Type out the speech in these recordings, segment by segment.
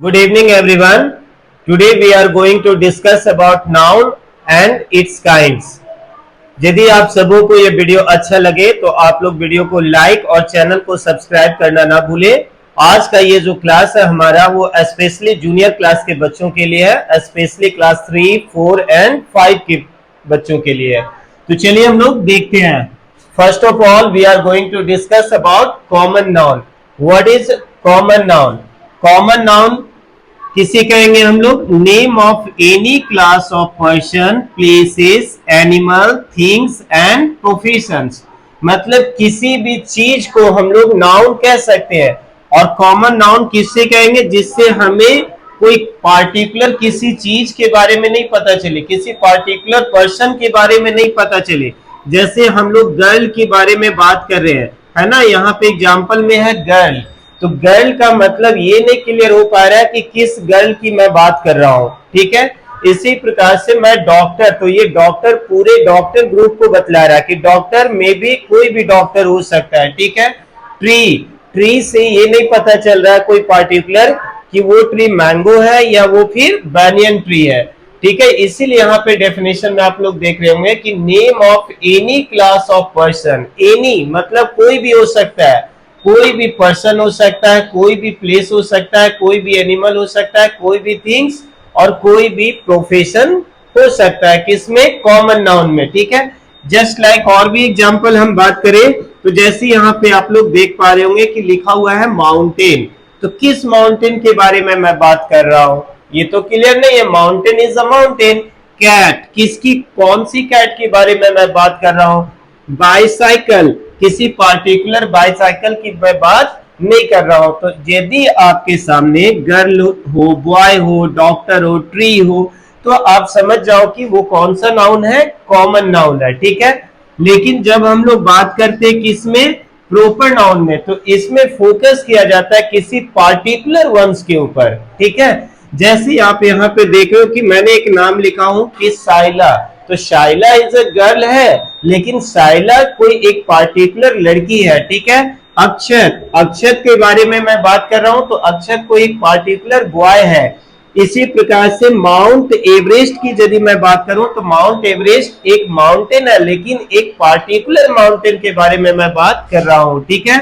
Good evening everyone. Today we are going to discuss about noun and its kinds. यदि आप सबों को ये वीडियो अच्छा लगे तो आप लोग वीडियो को लाइक और चैनल को सब्सक्राइब करना ना भूलें। आज का ये जो क्लास है हमारा वो स्पेशली जूनियर क्लास के बच्चों के लिए है, स्पेशली क्लास 3, 4 एंड 5 के बच्चों के लिए है। तो चलिए हम लोग देखते हैं। First of all we are going to discuss about common noun. What is common noun? Common noun किसे कहेंगे हम लोग? Name of any class of person, places, animal, things and professions. मतलब किसी भी चीज को हम लोग नाउन कह सकते हैं। और कॉमन नाउन किससे कहेंगे? जिससे हमें कोई पार्टिकुलर किसी चीज के बारे में नहीं पता चले, किसी पार्टिकुलर पर्सन के बारे में नहीं पता चले। जैसे हम लोग गर्ल के बारे में बात कर रहे हैं, है ना? यहाँ पे एग्जाम्पल में है गर्ल। तो गर्ल का मतलब ये नहीं क्लियर हो पा रहा है कि किस गर्ल की मैं बात कर रहा हूं, ठीक है? इसी प्रकार से मैं डॉक्टर, तो ये डॉक्टर पूरे डॉक्टर ग्रुप को बतला रहा है कि डॉक्टर में भी कोई भी डॉक्टर हो सकता है, ठीक है? ट्री, ट्री से ये नहीं पता चल रहा है कोई पार्टिकुलर कि वो ट्री मैंगो है या वो फिर बैनियन ट्री है, ठीक है? इसीलिए यहाँ पे डेफिनेशन में आप लोग देख रहे होंगे कि name of any class of person. Any मतलब कोई भी हो सकता है, कोई भी पर्सन हो सकता है, कोई भी प्लेस हो सकता है, कोई भी एनिमल हो सकता है, कोई भी थिंग्स और कोई भी प्रोफेशन हो सकता है। किसमें? कॉमन नाउन में, ठीक है? जस्ट लाइक और भी एग्जांपल हम बात करें तो जैसे यहाँ पे आप लोग देख पा रहे होंगे कि लिखा हुआ है माउंटेन। तो किस माउंटेन के बारे में मैं बात कर रहा हूं ये तो क्लियर नहीं है। Mountain is a mountain. Cat, किसकी, कौन सी कैट के बारे में मैं बात कर रहा हूं? बाइसाइकिल, किसी पार्टिकुलर बाइसाइकिल की मैं बात नहीं कर रहा हूं। तो यदि आपके सामने गर्ल हो, बॉय हो, डॉक्टर हो, ट्री हो, तो आप समझ जाओ कि वो कौन सा नाउन है? कॉमन नाउन है, ठीक है? लेकिन जब हम लोग बात करते हैं किसमें? प्रॉपर नाउन में, तो इसमें फोकस किया जाता है किसी पार्टिकुलर वंस के ऊपर, ठीक है? जैसे आप यहाँ पे देख रहे हो कि मैंने एक नाम लिखा हूं कि साइला। तो शाइला इज अ गर्ल है, लेकिन साइला कोई एक पार्टिकुलर लड़की है, ठीक है? अक्षत, अक्षत के बारे में मैं बात कर रहा हूं तो अक्षत कोई एक पार्टिकुलर बॉय है। इसी प्रकार से माउंट एवरेस्ट की यदि मैं बात करूं तो माउंट एवरेस्ट एक माउंटेन है, लेकिन एक पार्टिकुलर माउंटेन के बारे में मैं बात कर रहा हूं, ठीक है?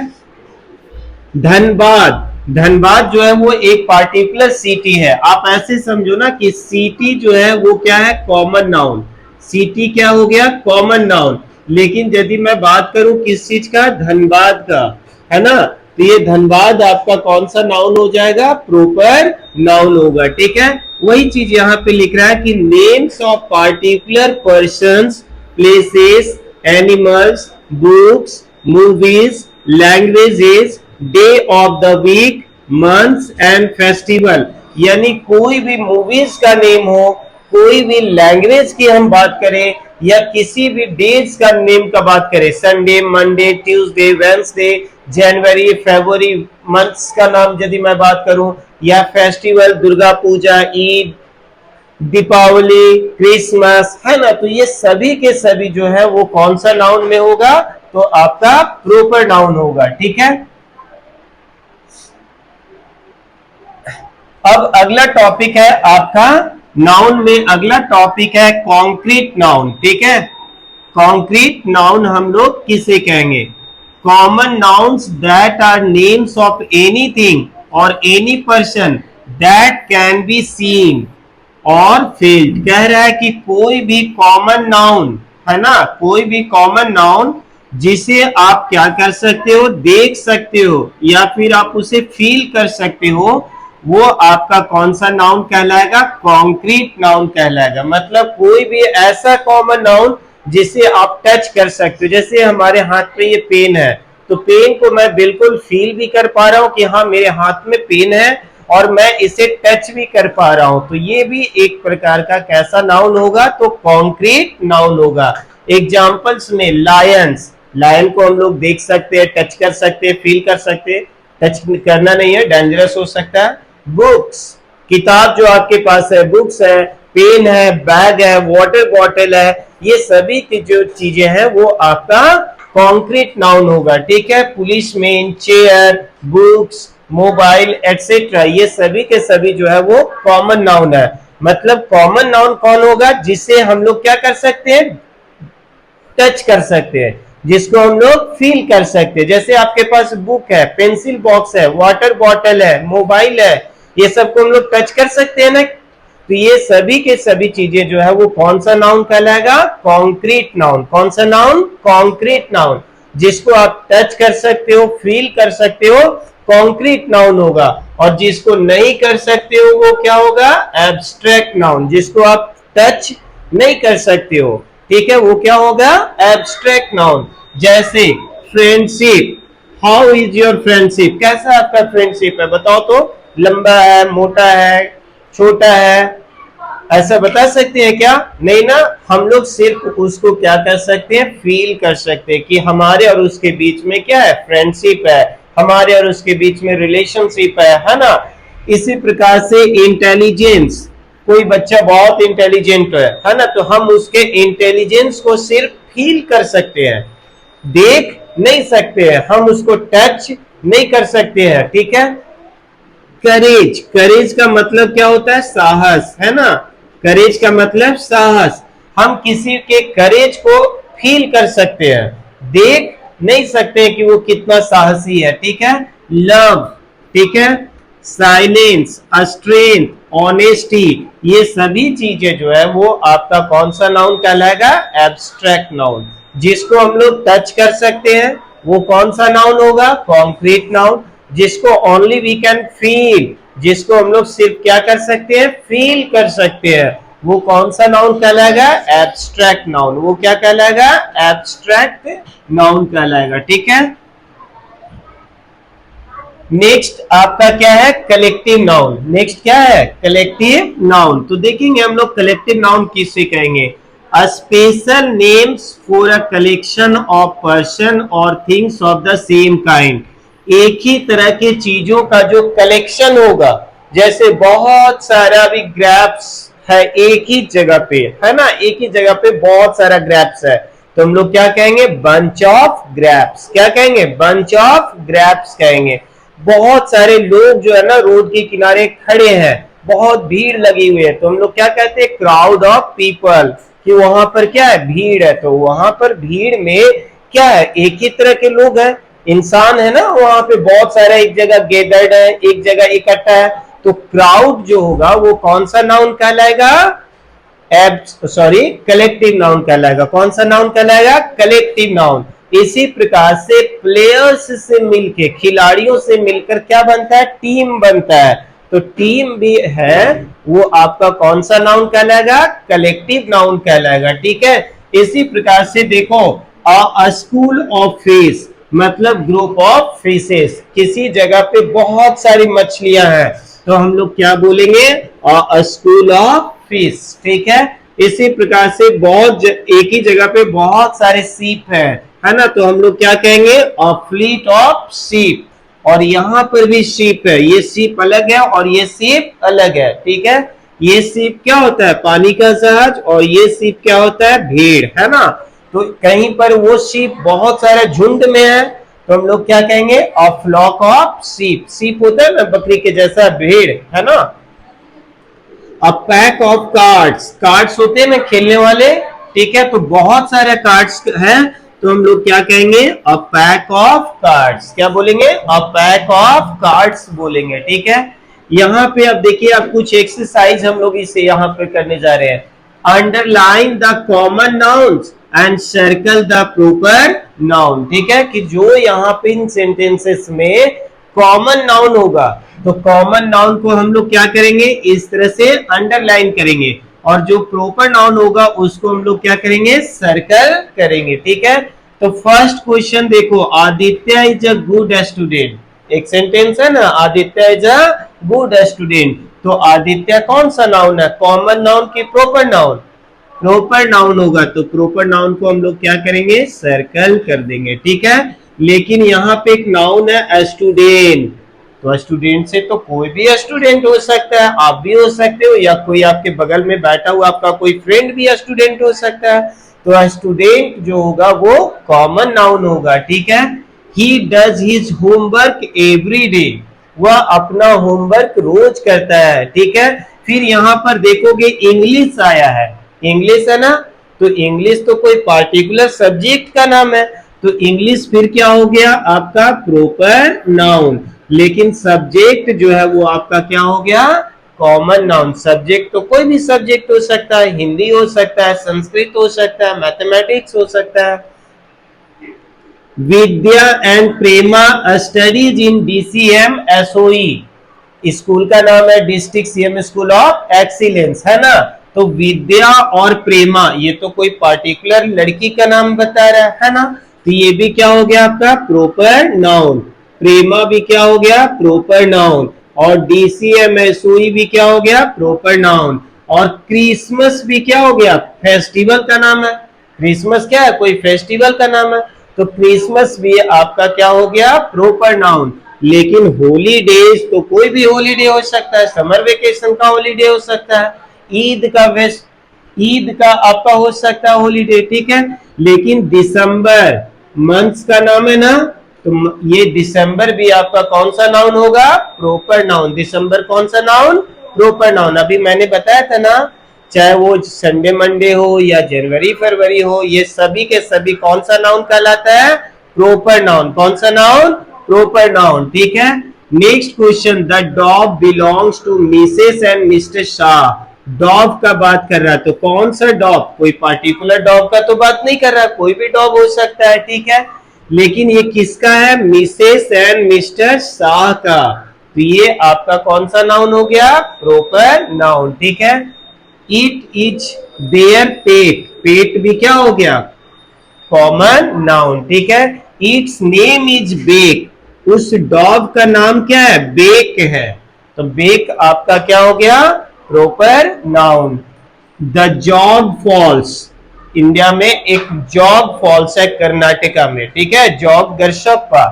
धनबाद, धनबाद जो है वो एक पार्टिकुलर सिटी है। आप ऐसे समझो ना कि सिटी जो है वो क्या है? Common noun. सिटी क्या हो गया? Common noun. लेकिन यदि मैं बात करूं किस चीज का? धनबाद का, है ना? तो ये धनबाद आपका कौन सा नाउन हो जाएगा? प्रॉपर नाउन होगा, ठीक है? वही चीज यहाँ पे लिख रहा है कि names of particular persons, places, animals, books, movies, languages, day of the week, months and festival. यानी कोई भी मूवीज का नेम हो, कोई भी लैंग्वेज की हम बात करें या किसी भी डेज का नेम का बात करें, संडे, मंडे, ट्यूसडे, वेडनेसडे, जनवरी, फरवरी, मंथ्स का नाम यदि मैं बात करूं, या फेस्टिवल, दुर्गा पूजा, ईद, दीपावली, क्रिसमस, है ना? तो ये सभी के सभी जो है वो कौन सा नाउन में होगा? तो आपका प्रॉपर नाउन होगा, ठीक है? अब अगला टॉपिक है आपका नाउन में, अगला टॉपिक है कॉन्क्रीट नाउन, ठीक है? कॉन्क्रीट नाउन हम लोग किसे कहेंगे? Common nouns that are names of anything और any person that can be seen और फील्ड। कह रहा है कि कोई भी कॉमन नाउन, है ना? कोई भी कॉमन नाउन जिसे आप क्या कर सकते हो? देख सकते हो या फिर आप उसे फील कर सकते हो, वो आपका कौन सा नाउन कहलाएगा? कॉन्क्रीट नाउन कहलाएगा। मतलब कोई भी ऐसा कॉमन नाउन जिसे आप टच कर सकते हो। जैसे हमारे हाथ पे ये पेन है, तो पेन को मैं बिल्कुल फील भी कर पा रहा हूं कि हाँ मेरे हाथ में पेन है, और मैं इसे टच भी कर पा रहा हूं। तो ये भी एक प्रकार का कैसा नाउन होगा? तो कॉन्क्रीट नाउन होगा। एग्जाम्पल्स में लायंस, लायन को हम लोग देख सकते हैं, टच कर सकते हैं, फील कर सकते हैं। टच करना नहीं है, डेंजरस हो सकता है। बुक्स, किताब जो आपके पास है, बुक्स है, पेन है, बैग है, वाटर बॉटल है, ये सभी की जो चीजें हैं वो आपका कॉन्क्रीट नाउन होगा, ठीक है? Policeman, chair, books, mobile etcetera, ये सभी के सभी जो है वो कॉमन नाउन है। मतलब कॉमन नाउन कौन होगा? जिसे हम लोग क्या कर सकते हैं? टच कर सकते हैं, जिसको हम लोग फील कर सकते हैं। जैसे आपके पास बुक है, पेंसिल बॉक्स है, वाटर बॉटल है, मोबाइल है, ये सबको हम लोग टच कर सकते हैं ना। तो ये सभी के सभी चीजें जो है वो कौन सा नाउन कहलाएगा? Concrete noun. कौन सा नाउन? Concrete noun. जिसको आप टच कर सकते हो, फील कर सकते हो, कॉन्क्रीट नाउन होगा। और जिसको नहीं कर सकते हो वो क्या होगा? Abstract noun. जिसको आप टच नहीं कर सकते हो, ठीक है, वो क्या होगा? Abstract noun. जैसे friendship, how is your friendship? कैसा आपका फ्रेंडशिप है? बताओ तो। लंबा है, मोटा है, छोटा है, ऐसा बता सकते हैं क्या? नहीं ना। हम लोग सिर्फ उसको क्या कर सकते हैं? फील कर सकते हैं कि हमारे और उसके बीच में क्या है? फ्रेंडशिप है, हमारे और उसके बीच में रिलेशनशिप है ना। इसी प्रकार से इंटेलिजेंस, कोई बच्चा बहुत इंटेलिजेंट है ना, तो हम उसके इंटेलिजेंस को सिर्फ फील कर सकते हैं, देख नहीं सकते हैं, हम उसको टच नहीं कर सकते हैं, ठीक है। करेज, करेज का मतलब क्या होता है? साहस, है ना। करेज का मतलब साहस। हम किसी के करेज को फील कर सकते हैं, देख नहीं सकते हैं कि वो कितना साहसी है, ठीक है। लव, ठीक है। साइलेंस, स्ट्रेंथ, ऑनेस्टी, ये सभी चीजें जो है वो आपका कौन सा नाउन कहलाएगा? Abstract noun. जिसको हम लोग टच कर सकते हैं वो कौन सा नाउन होगा? Concrete noun. जिसको ओनली वी कैन फील, जिसको हम लोग सिर्फ क्या कर सकते हैं? फील कर सकते हैं, वो कौन सा नाउन कहलाएगा? Abstract noun. वो क्या कहलाएगा? एब्स्ट्रैक्ट नाउन कहलाएगा, ठीक है। नेक्स्ट आपका क्या है? Collective noun. नेक्स्ट क्या है? Collective noun. तो देखेंगे हम लोग कलेक्टिव नाउन किससे कहेंगे? A special names for a collection of person और things of the same kind. एक ही तरह के चीजों का जो कलेक्शन होगा, जैसे बहुत सारा भी ग्रैप्स है एक ही जगह पे, है ना, एक ही जगह पे बहुत सारा ग्रैप्स है, तो हम लोग क्या कहेंगे? Bunch of grapes. क्या कहेंगे? बंच ऑफ ग्रैप्स कहेंगे। बहुत सारे लोग जो है ना रोड के किनारे खड़े हैं, बहुत भीड़ लगी हुई है, तो हम लोग क्या कहते हैं? क्राउड ऑफ पीपल, कि वहां पर क्या है? भीड़ है। तो वहां पर भीड़ में क्या है? एक ही तरह के लोग हैं, इंसान है ना, वहां पे बहुत सारा एक जगह गैदर्ड है, एक जगह इकट्ठा है, तो क्राउड जो होगा वो कौन सा नाउन कहलाएगा? कलेक्टिव नाउन कहलाएगा। कौन सा नाउन कहलाएगा? Collective noun. इसी प्रकार से प्लेयर्स से मिलकर, खिलाड़ियों से मिलकर क्या बनता है? टीम बनता है। तो टीम भी है, वो आपका कौन सा नाउन कहलाएगा? कलेक्टिव नाउन कहलाएगा, ठीक है। इसी प्रकार से देखो, अ स्कूल ऑफ फिश मतलब ग्रुप ऑफ फिशेस। किसी जगह पे बहुत सारी मछलियां हैं, तो हम लोग क्या बोलेंगे? अ स्कूल ऑफ फिश, ठीक है। इसी प्रकार से एक ही जगह पे बहुत सारे सीप है ना, तो हम लोग क्या कहेंगे? अ फ्लीट ऑफ सीप। और यहां पर भी सीप है, ये सीप अलग है और ये सीप अलग है, ठीक है। ये सीप क्या होता है? पानी का जहाज। और ये सीप क्या होता है? भीड़, है ना। तो कहीं पर वो सीप बहुत सारे झुंड में है, तो हम लोग क्या कहेंगे? अ फ्लॉक ऑफ सीप। सीप होता है ना बकरी के जैसा, भीड़, है ना। A pack of cards, cards होते हैं ना खेलने वाले, ठीक है। तो बहुत सारे कार्ड्स हैं, तो हम लोग क्या कहेंगे? A pack of cards. क्या बोलेंगे? अ पैक ऑफ कार्ड्स बोलेंगे, ठीक है। यहाँ पे अब देखिए, अब कुछ एक्सरसाइज हम लोग इसे यहाँ पे करने जा रहे हैं। Underline the common nouns and circle the proper noun, ठीक है, कि जो यहाँ पे इन सेंटेंसेस में कॉमन नाउन होगा, तो कॉमन नाउन को हम लोग क्या करेंगे? इस तरह से अंडरलाइन करेंगे, और जो प्रॉपर नाउन होगा उसको हम लोग क्या करेंगे? सर्कल करेंगे, ठीक है। तो फर्स्ट क्वेश्चन देखो, Aditya is a good student. एक सेंटेंस है ना, Aditya is a good student. तो आदित्य कौन सा नाउन है? कॉमन नाउन की प्रॉपर नाउन? प्रॉपर नाउन होगा, तो प्रॉपर नाउन को हम लोग क्या करेंगे? सर्कल कर देंगे, ठीक है। लेकिन यहाँ पे एक नाउन है स्टूडेंट, तो स्टूडेंट से तो कोई भी स्टूडेंट हो सकता है, आप भी हो सकते हो, या कोई आपके बगल में बैठा हुआ आपका कोई फ्रेंड भी स्टूडेंट हो सकता है। तो स्टूडेंट जो होगा वो कॉमन नाउन होगा, ठीक है। He does his homework every day. वह अपना होमवर्क रोज करता है, ठीक है। फिर यहाँ पर देखोगे इंग्लिश आया है, इंग्लिश है ना, तो इंग्लिश तो कोई पार्टिकुलर सब्जेक्ट का नाम है, तो इंग्लिश फिर क्या हो गया आपका प्रॉपर नाउन, लेकिन सब्जेक्ट जो है वो आपका क्या हो गया कॉमन नाउन। सब्जेक्ट तो कोई भी सब्जेक्ट हो सकता है, हिंदी हो सकता है, संस्कृत हो सकता है, मैथमेटिक्स हो सकता है। Vidya and Prema studies in DCM SOE, school का नाम है district CM school of excellence, है ना। तो विद्या और प्रेमा ये तो कोई पार्टिकुलर लड़की का नाम बता रहा है ना, तो ये भी क्या हो गया आपका प्रॉपर नाउन। प्रेमा भी क्या हो गया प्रॉपर नाउन, और डीसीएम एसओई भी क्या हो गया प्रॉपर नाउन, और क्रिसमस भी क्या हो गया फेस्टिवल का नाम है। क्रिसमस क्या है कोई फेस्टिवल का नाम है, तो क्रिसमस भी आपका क्या हो गया प्रॉपर नाउन। लेकिन हॉलीडेज तो कोई भी हॉलीडे हो सकता है, समर वेकेशन का हॉलीडे हो सकता है, ईद का आपका हो सकता है हॉलीडे, ठीक है। लेकिन दिसंबर मंथ्स का नाम है ना, तो ये दिसंबर भी आपका कौन सा नाउन होगा प्रॉपर नाउन। दिसंबर कौन सा नाउन प्रॉपर नाउन। अभी मैंने बताया था ना, चाहे वो संडे मंडे हो या जनवरी फरवरी हो, ये सभी के सभी कौन सा नाउन कहलाता है प्रॉपर नाउन। कौन सा नाउन प्रॉपर नाउन, ठीक है। Next question, the dog belongs to Mrs and Mr Shah. Dog का बात कर रहा है, तो कौन सा डॉग, कोई पार्टिकुलर डॉग का तो बात नहीं कर रहा, कोई भी डॉग हो सकता है, ठीक है। लेकिन ये किसका है मिसेस एंड मिस्टर शाह का, तो ये आपका कौन सा नाउन हो गया प्रॉपर नाउन, ठीक है। इट इज देयर पेट, पेट भी क्या हो गया कॉमन नाउन, ठीक है। इट्स नेम इज बेक, उस डॉग का नाम क्या है बेक है, तो बेक आपका क्या हो गया proper noun. The Jog falls, India में एक जॉग फॉल्स है कर्नाटका में, ठीक है, जॉग गर्शप्पा,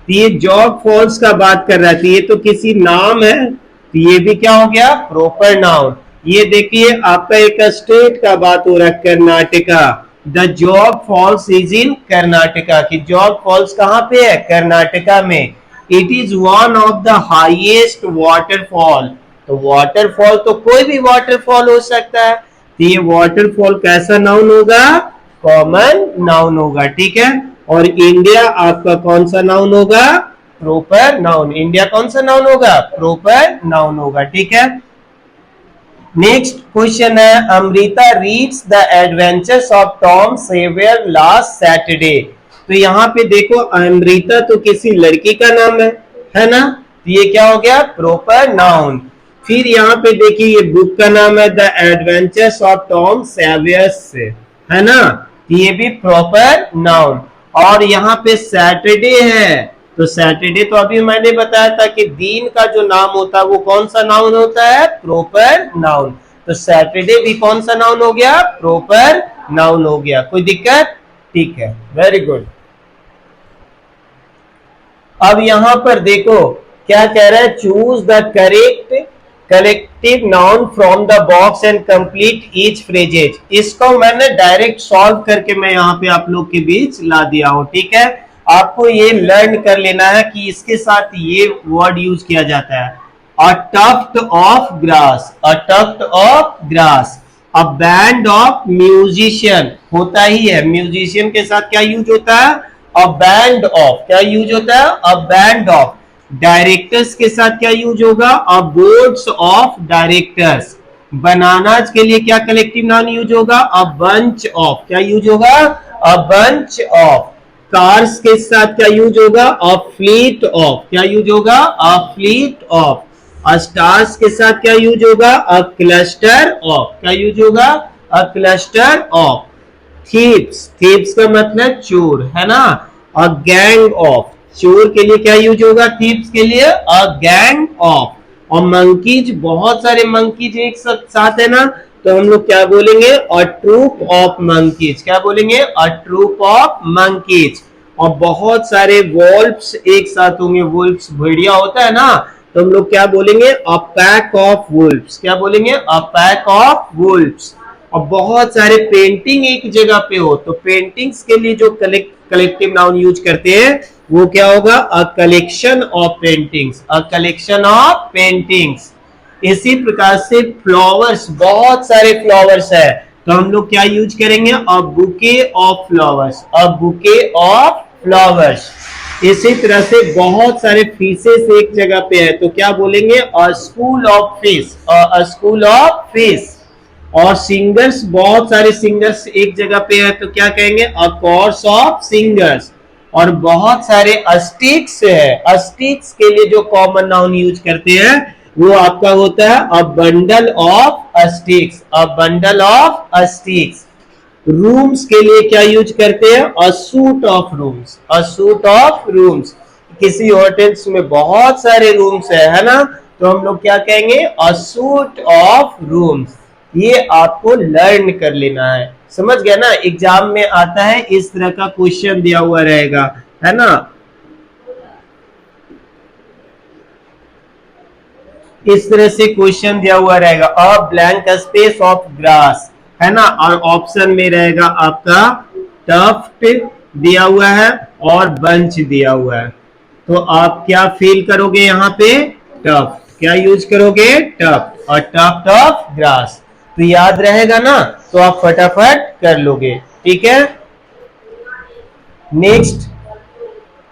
तो ये जॉग फॉल्स का बात कर रहा था, ये तो किसी नाम है, तो ये भी क्या हो गया प्रॉपर नाउन। ये देखिए आपका एक स्टेट का बात हो रहा है Karnataka, the Jog falls is in Karnataka, की जॉग फॉल्स कहां पे है कर्नाटका में। It is one of the highest waterfall, तो वाटरफॉल तो कोई भी वाटरफॉल हो सकता है, तो ये वाटरफॉल कैसा नाउन होगा कॉमन नाउन होगा, ठीक है। और इंडिया आपका कौन सा नाउन होगा प्रॉपर नाउन, इंडिया कौन सा नाउन होगा प्रॉपर नाउन होगा, ठीक है। नेक्स्ट क्वेश्चन है, Amrita reads the adventures of Tom Sawyer last Saturday. तो यहाँ पे देखो अमृता तो किसी लड़की का नाम है ना, तो ये क्या हो गया प्रॉपर नाउन। फिर यहाँ पे देखिए ये बुक का नाम है the adventures of Tom saviours, है ना, तो ये भी प्रॉपर नाउन। और यहाँ पे सैटरडे है, तो सैटरडे तो अभी मैंने बताया था कि दिन का जो नाम होता है वो कौन सा नाउन होता है प्रॉपर नाउन, तो सैटरडे भी कौन सा नाउन हो गया प्रॉपर नाउन हो गया। कोई दिक्कत, ठीक है, वेरी गुड। अब यहां पर देखो क्या कह रहा है, choose the correct collective noun from the box and complete each phrases. इसको मैंने डायरेक्ट सॉल्व करके मैं यहाँ पे आप लोग के बीच ला दिया हूं, ठीक है। आपको ये लर्न कर लेना है कि इसके साथ ये वर्ड यूज किया जाता है, a tuft of grass, a tuft of grass, a band of musician होता ही है, म्यूजिशियन के साथ क्या यूज होता है अ बैंड ऑफ, क्या यूज होता है अ बैंड ऑफ। डायरेक्टर्स के साथ क्या यूज होगा अ बोर्ड्स ऑफ डायरेक्टर्स। बनानाज के लिए क्या कलेक्टिव नाउन यूज होगा अ बंच ऑफ, क्या यूज होगा अ बंच ऑफ। कार्स के साथ क्या यूज होगा अ फ्लीट ऑफ, क्या यूज होगा अ फ्लीट ऑफ। स्टार्स के साथ क्या यूज होगा अ क्लस्टर ऑफ, क्या यूज होगा a cluster of. Thieves, thieves का मतलब चोर, है ना, अ गैंग ऑफ, चोर के लिए क्या यूज होगा थीप्स के लिए अ गैंग ऑफ। और मंकीज, बहुत सारे मंकीज एक साथ है ना, तो हम लोग क्या बोलेंगे अ ट्रूप ऑफ मंकीज, क्या बोलेंगे अ ट्रूप ऑफ मंकीज। और बहुत सारे वोल्फ्स एक साथ होंगे, वुल्फ्स भेड़िया होता है ना, तो हम लोग क्या बोलेंगे अ पैक ऑफ वुल्फ्स, क्या बोलेंगे अ पैक ऑफ वुल्फ्स। और बहुत सारे पेंटिंग एक जगह पे हो, तो पेंटिंग्स के लिए जो कलेक्टिव नाउन यूज करते हैं वो क्या होगा? अ collection of paintings, a collection of paintings. इसी प्रकार से फ्लावर्स, बहुत सारे फ्लावर्स है, तो हम लोग क्या यूज करेंगे? A bouquet of flowers, a bouquet of flowers. इसी तरह से बहुत सारे फिशेस एक जगह पे है, तो क्या बोलेंगे? अ school of fish, a school of fish. और सिंगर्स, बहुत सारे सिंगर्स एक जगह पे है, तो क्या कहेंगे? A course of singers. और बहुत सारे अस्टिक्स है, अस्टिक्स के लिए जो कॉमन नाउन यूज करते हैं वो आपका होता है a bundle of sticks, a bundle of sticks. Rooms के लिए क्या यूज करते हैं? A suite of rooms, a suite of rooms. किसी होटल्स में बहुत सारे रूम्स है ना, तो हम लोग क्या कहेंगे? अ सूट ऑफ रूम्स। ये आपको लर्न कर लेना है, समझ गया ना? एग्जाम में आता है, इस तरह का क्वेश्चन दिया हुआ रहेगा, है ना? इस तरह से क्वेश्चन दिया हुआ रहेगा, a blank space of grass, है ना? और ऑप्शन में रहेगा आपका टफ्ट दिया हुआ है और बंच दिया हुआ है। तो आप क्या फील करोगे यहाँ पे? टफ्ट। क्या यूज करोगे? टफ्ट, और टफ्ट ऑफ ग्रास। तो याद रहेगा ना, तो आप फटाफट कर लोगे, ठीक है? नेक्स्ट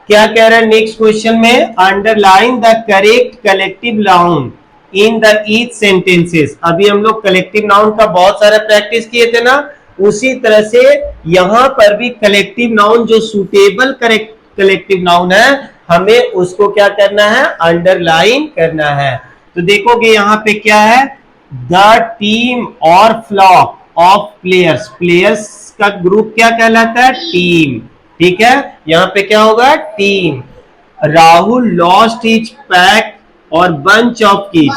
क्या कह रहा है नेक्स्ट क्वेश्चन में? Underline the correct collective noun in the each sentences. अभी हम लोग कलेक्टिव नाउन का बहुत सारा प्रैक्टिस किए थे ना, उसी तरह से यहां पर भी कलेक्टिव नाउन जो सुटेबल करेक्ट कलेक्टिव नाउन है, हमें उसको क्या करना है? अंडरलाइन करना है। तो देखोगे यहाँ पे क्या है? द टीम और फ्लॉक ऑफ प्लेयर्स, प्लेयर्स का ग्रुप क्या कहलाता है? टीम, ठीक है? यहां पे क्या होगा? Team. Rahul lost his pack और bunch of keys,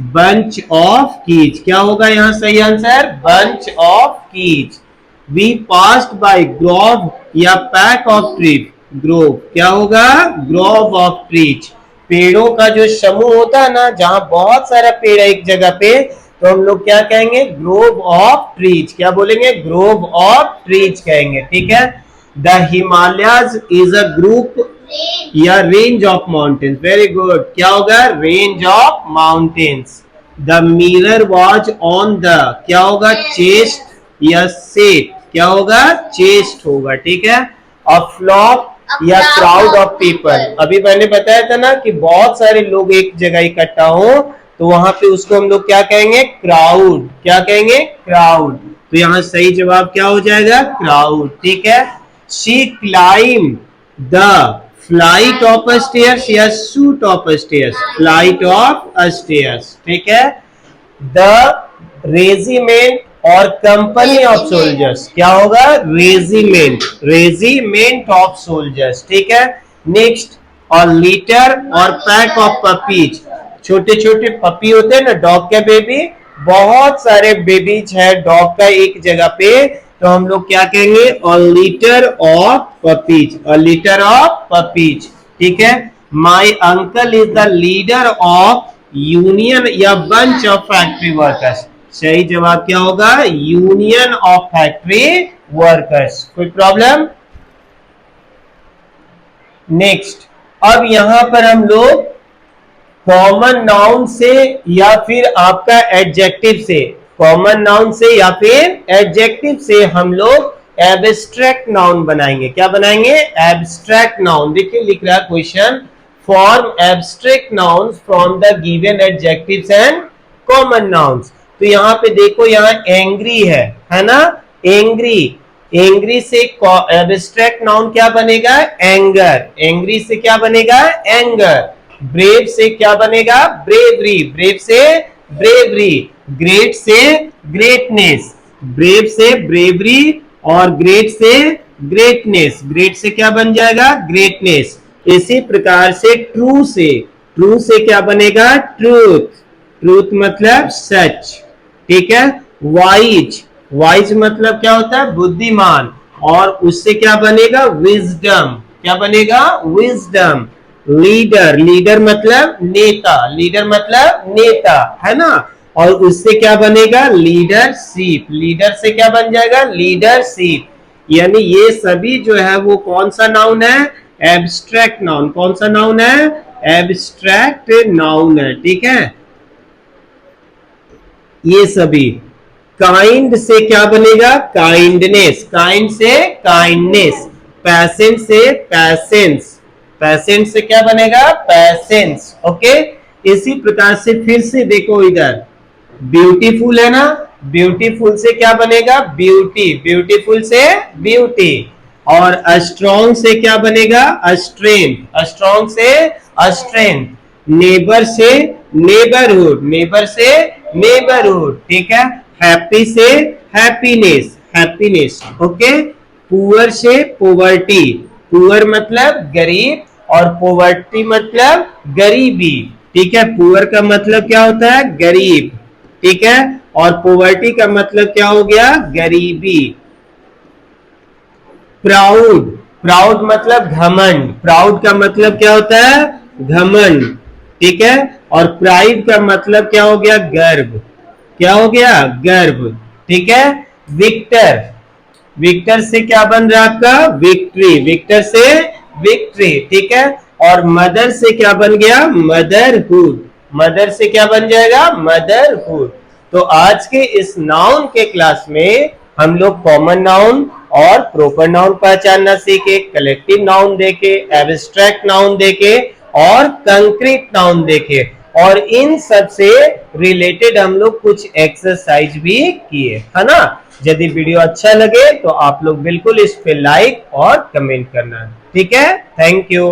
bunch of keys क्या होगा यहां सही answer? Bunch of keys. We passed by grove या पैक ऑफ ट्री, ग्रोव क्या होगा? Grove of trees. पेड़ों का जो समूह होता है ना, जहां बहुत सारा पेड़ है एक जगह पे, तो हम लोग क्या कहेंगे? Grove of trees. क्या बोलेंगे? ग्रोव ऑफ ट्रीज कहेंगे, ठीक है? The Himalayas is a group या range of mountains, very good. क्या होगा? Range of mountains. The mirror was on the, क्या होगा? चेस्ट या सेट, क्या होगा? चेस्ट होगा, ठीक है? अ फ्लॉक या क्राउड ऑफ पीपल। अभी मैंने बताया था ना कि बहुत सारे लोग एक जगह इकट्ठा हो, तो वहां पे उसको हम लोग क्या कहेंगे? क्राउड। क्या कहेंगे? क्राउड। तो यहाँ सही जवाब क्या हो जाएगा? क्राउड, ठीक है? She climb the flight of stairs या suite of stairs, flight of stairs, ठीक है? द रेजिमेंट और कंपनी ऑफ सोल्जर्स, क्या होगा? रेजिमेंट, रेजिमेंट ऑफ सोल्जर्स, ठीक है? नेक्स्ट, और लीटर और पैक ऑफ पपीज, छोटे छोटे पपी होते हैं ना, डॉग के बेबी, बहुत सारे बेबीज है डॉग का एक जगह पे, तो हम लोग क्या कहेंगे? अ litre of puppies, a litre of puppies, ठीक है? My uncle is the leader of union या बंच ऑफ फैक्ट्री वर्कर्स। सही जवाब क्या होगा? Union of factory workers. कोई प्रॉब्लम? नेक्स्ट, अब यहां पर हम लोग कॉमन नाउन से या फिर आपका एडजेक्टिव से, कॉमन नाउन से या फिर एडजेक्टिव से हम लोग एब्स्ट्रैक्ट नाउन बनाएंगे। क्या बनाएंगे? Abstract noun. देखिए लिख रहा है question, form abstract nouns from the given adjectives and common nouns. तो यहाँ पे देखो, यहाँ एंग्री है ना? एंग्री, एंग्री से एब्स्ट्रैक्ट नाउन क्या बनेगा? एंगर। एंग्री से क्या बनेगा? एंगर। ब्रेव से क्या बनेगा? ब्रेवरी। ब्रेव से ब्रेवरी। ग्रेट से ग्रेटनेस, ब्रेव से ब्रेवरी, और ग्रेट से ग्रेटनेस, ग्रेट से क्या बन जाएगा? ग्रेटनेस। इसी प्रकार से ट्रू से, ट्रू से क्या बनेगा? ट्रूथ, ट्रूथ मतलब सच, ठीक है? वाइज, वाइज मतलब क्या होता है? बुद्धिमान, और उससे क्या बनेगा? विजडम। क्या बनेगा? विजडम। लीडर, लीडर मतलब नेता, लीडर मतलब नेता, है ना? और उससे क्या बनेगा? लीडरशिप। लीडर से क्या बन जाएगा? लीडरशिप। यानी ये सभी जो है वो कौन सा नाउन है? Abstract noun. कौन सा नाउन है? एब्स्ट्रैक्ट नाउन है, ठीक है। ये सभी काइंड से क्या बनेगा? काइंडनेस। काइंड से काइंडनेस। पैसेंट से पैसेंस। पैसेंट से क्या बनेगा? पैसेंस। ओके, इसी प्रकार से फिर से देखो इधर, ब्यूटीफुल है ना, ब्यूटीफुल से क्या बनेगा? ब्यूटी। ब्यूटीफुल से ब्यूटी। और स्ट्रॉन्ग से क्या बनेगा? स्ट्रेंथ। स्ट्रॉन्ग से स्ट्रेंथ। नेबर से नेबरहुड। नेबर से नेबरहुड, ठीक है। हैप्पी से हैप्पीनेस। Happiness, okay. पुअर से पोवर्टी। पुअर मतलब गरीब और पोवर्टी मतलब गरीबी, ठीक है। पुअर का मतलब क्या होता है? गरीब, ठीक है। और पोवर्टी का मतलब क्या हो गया? गरीबी। प्राउड। प्राउड मतलब घमंड। प्राउड का मतलब क्या होता है? घमंड, ठीक है। और प्राइड का मतलब क्या हो गया? गर्व। क्या हो गया? गर्व, ठीक है। विक्टर। विक्टर से क्या बन रहा है आपका? विक्ट्री। विक्टर से विक्ट्री, ठीक है। और मदर से क्या बन गया? मदरहुड। मदर से क्या बन जाएगा? मदरहुड। तो आज के इस नाउन के क्लास में हम लोग कॉमन नाउन और प्रॉपर नाउन पहचानना सीखे, कलेक्टिव नाउन देखे, एब्स्ट्रैक्ट नाउन देखे और कंक्रीट नाउन देखे, और इन सब से रिलेटेड हम लोग कुछ एक्सरसाइज भी किए, है ना। यदि वीडियो अच्छा लगे तो आप लोग बिल्कुल इस पे लाइक और कमेंट करना, ठीक है। Thank you.